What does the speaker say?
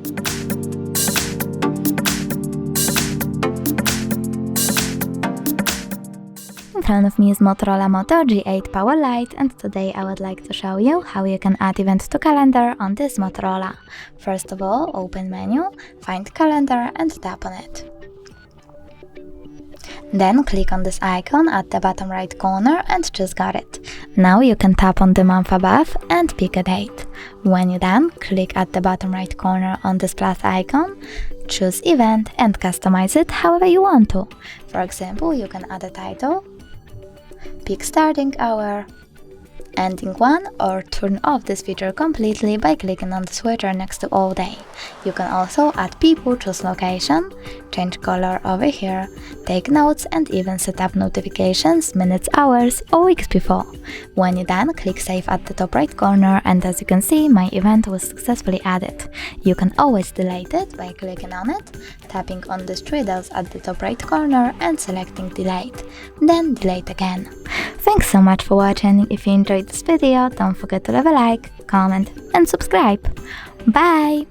In front of me is Motorola Moto G8 Power Lite, and today I would like to show you how you can add event to calendar on this Motorola. First of all, open menu, find calendar and tap on it. Then click on this icon at the bottom right corner and just got it. Now you can tap on the month above and pick a date. When you're done, click at the bottom right corner on this plus icon, choose event and customize it however you want to. For example, you can add a title, pick starting hour, ending one, or turn off this feature completely by clicking on the switcher next to all day. You can also add people, choose location, change color over here, take notes, and even set up notifications minutes, hours, or weeks before. When you're done, click save at the top right corner, and as you can see, my event was successfully added. You can always delete it by clicking on it, tapping on the three dots at the top right corner and selecting delete, then delete again. Thanks so much for watching. If you enjoyed this video, don't forget to leave a like, comment and subscribe. Bye!